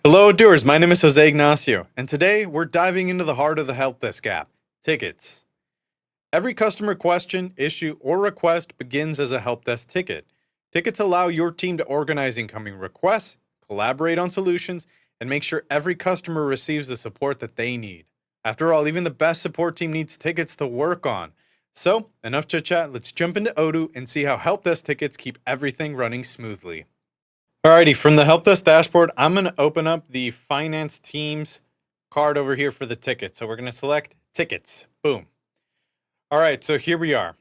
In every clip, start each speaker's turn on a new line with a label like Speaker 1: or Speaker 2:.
Speaker 1: Hello, doers. My name is Jose Ignacio, and today we're diving into the heart of the Helpdesk app, tickets. Every customer question, issue, or request begins as a Helpdesk ticket. Tickets allow your team to organize incoming requests, collaborate on solutions, and make sure every customer receives the support that they need. After all, even the best support team needs tickets to work on. So, enough chit chat, let's jump into Odoo and see how Helpdesk tickets keep everything running smoothly. Alrighty, from the Helpdesk dashboard, I'm going to open up the finance teams card over here for the ticket. So we're going to select tickets. Boom. All right, so here we are.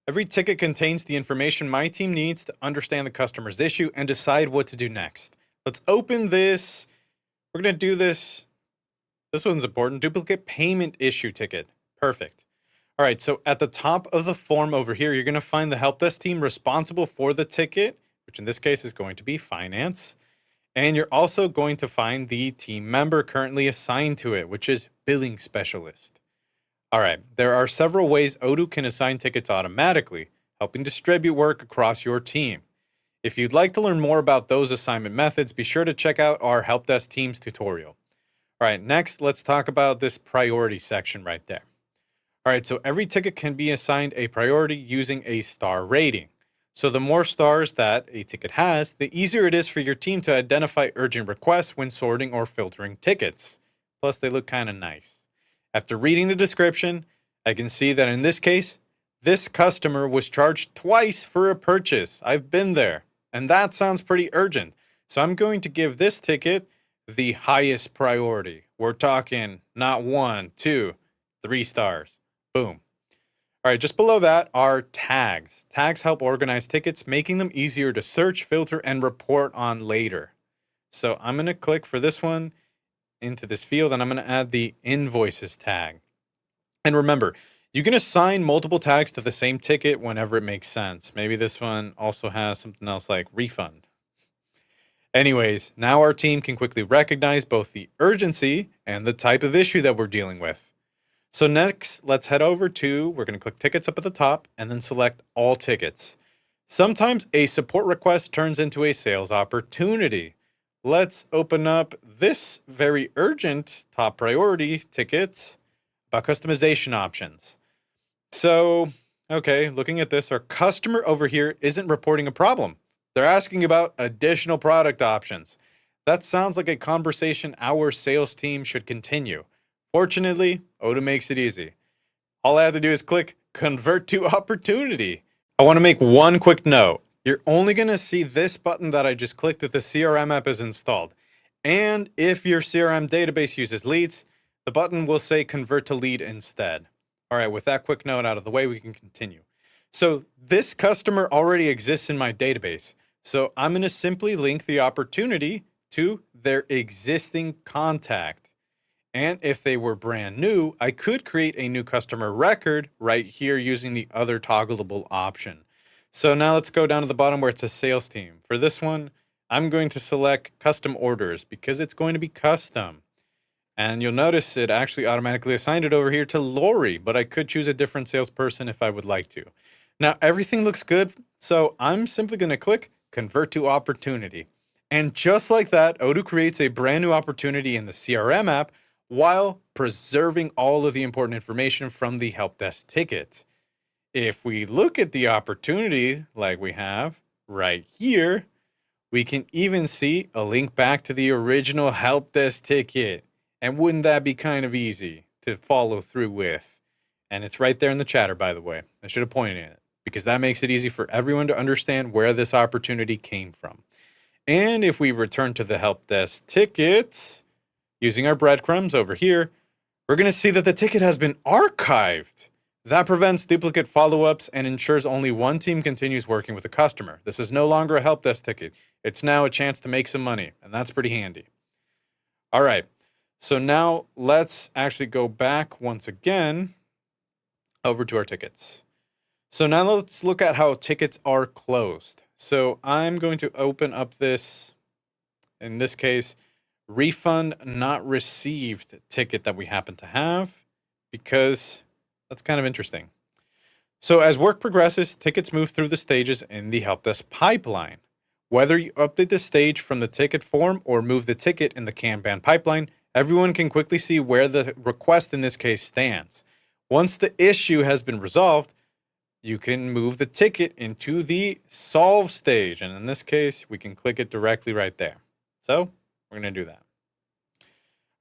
Speaker 1: Every ticket contains the information my team needs to understand the customer's issue and decide what to do next. Let's open this. We're going to do this. This one's important. Duplicate payment issue ticket. Perfect. All right, so at the top of the form over here, you're going to find the Helpdesk team responsible for the ticket, which in this case is going to be finance. And you're also going to find the team member currently assigned to it, which is billing specialist. All right, there are several ways Odoo can assign tickets automatically, helping distribute work across your team. If you'd like to learn more about those assignment methods, be sure to check out our Helpdesk Teams tutorial. All right, next, let's talk about this priority section right there. All right, so every ticket can be assigned a priority using a star rating. So the more stars that a ticket has, the easier it is for your team to identify urgent requests when sorting or filtering tickets. Plus, they look kind of nice. After reading the description, I can see that in this case, this customer was charged twice for a purchase. I've been there, and that sounds pretty urgent. So I'm going to give this ticket the highest priority. We're talking not 1, 2, 3 stars. Boom. All right, just below that are tags. Tags help organize tickets, making them easier to search, filter, and report on later. So I'm going to click for this one into this field, and I'm going to add the invoices tag. And remember, you can assign multiple tags to the same ticket whenever it makes sense. Maybe this one also has something else like refund. Anyways, now our team can quickly recognize both the urgency and the type of issue that we're dealing with. So next, let's head over to, we're going to click tickets up at the top and then select all tickets. Sometimes a support request turns into a sales opportunity. Let's open up this very urgent top priority tickets about customization options. So, okay, looking at this, our customer over here isn't reporting a problem. They're asking about additional product options. That sounds like a conversation our sales team should continue. Fortunately, Odoo makes it easy. All I have to do is click Convert to Opportunity. I want to make one quick note. You're only going to see this button that I just clicked if the CRM app is installed. And if your CRM database uses leads, the button will say Convert to Lead instead. All right, with that quick note out of the way, we can continue. So this customer already exists in my database. So I'm going to simply link the opportunity to their existing contact. And if they were brand new, I could create a new customer record right here using the other toggleable option. So now let's go down to the bottom where it says sales team. For this one, I'm going to select custom orders because it's going to be custom. And you'll notice it actually automatically assigned it over here to Lori, but I could choose a different salesperson if I would like to. Now everything looks good, so I'm simply going to click Convert to Opportunity. And just like that, Odoo creates a brand new opportunity in the CRM app while preserving all of the important information from the Helpdesk ticket. If we look at the opportunity like we have right here, we can even see a link back to the original Helpdesk ticket. And wouldn't that be kind of easy to follow through with? And it's right there in the chatter, by the way. I should have pointed it because that makes it easy for everyone to understand where this opportunity came from. And if we return to the Helpdesk tickets, using our breadcrumbs over here, we're going to see that the ticket has been archived. That prevents duplicate follow-ups and ensures only one team continues working with the customer. This is no longer a Helpdesk ticket. It's now a chance to make some money, and that's pretty handy. All right, so now let's actually go back once again over to our tickets. So now let's look at how tickets are closed. So I'm going to open up this, in this case, refund not received ticket that we happen to have, because that's kind of interesting. So as work progresses, tickets move through the stages in the Helpdesk pipeline. Whether you update the stage from the ticket form or move the ticket in the Kanban pipeline, everyone can quickly see where the request in this case stands. Once the issue has been resolved, you can move the ticket into the solve stage. And in this case, we can click it directly right there. So we're going to do that.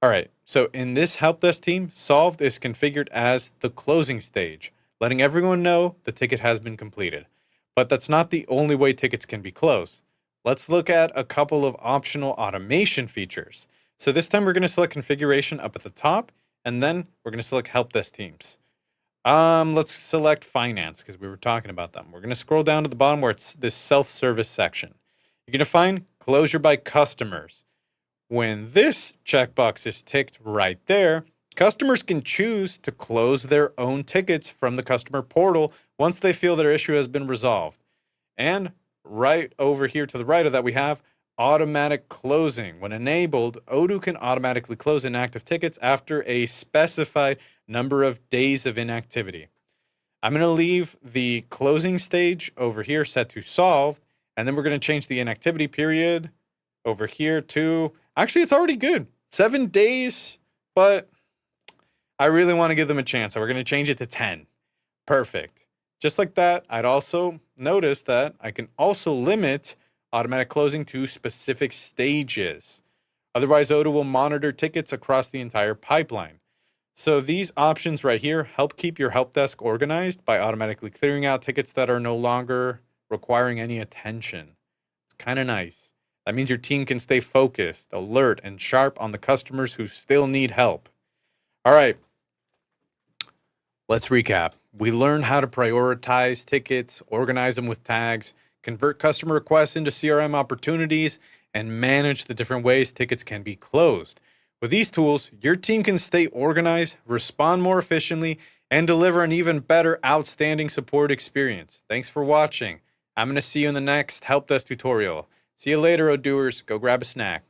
Speaker 1: All right, so in this help desk team, solved is configured as the closing stage, letting everyone know the ticket has been completed. But that's not the only way tickets can be closed. Let's look at a couple of optional automation features. So this time we're going to select configuration up at the top, and then we're going to select help desk teams. Let's select finance because we were talking about them. We're going to scroll down to the bottom where it's this self-service section. You're going to find closure by customers. When this checkbox is ticked right there, customers can choose to close their own tickets from the customer portal once they feel their issue has been resolved. And right over here to the right of that, we have automatic closing. When enabled, Odoo can automatically close inactive tickets after a specified number of days of inactivity. I'm going to leave the closing stage over here set to solved, and then we're going to change the inactivity period over here to, actually, it's already good, 7 days, but I really want to give them a chance, so we're going to change it to 10. Perfect. Just like that, I'd also notice that I can also limit automatic closing to specific stages. Otherwise, Odoo will monitor tickets across the entire pipeline. So these options right here help keep your help desk organized by automatically clearing out tickets that are no longer requiring any attention. It's kind of nice. That means your team can stay focused, alert, and sharp on the customers who still need help. All right, let's recap. We learned how to prioritize tickets, organize them with tags, convert customer requests into CRM opportunities, and manage the different ways tickets can be closed. With these tools, your team can stay organized, respond more efficiently, and deliver an even better, outstanding support experience. Thanks for watching. I'm going to see you in the next Help Desk tutorial. See you later, Odooers. Go grab a snack.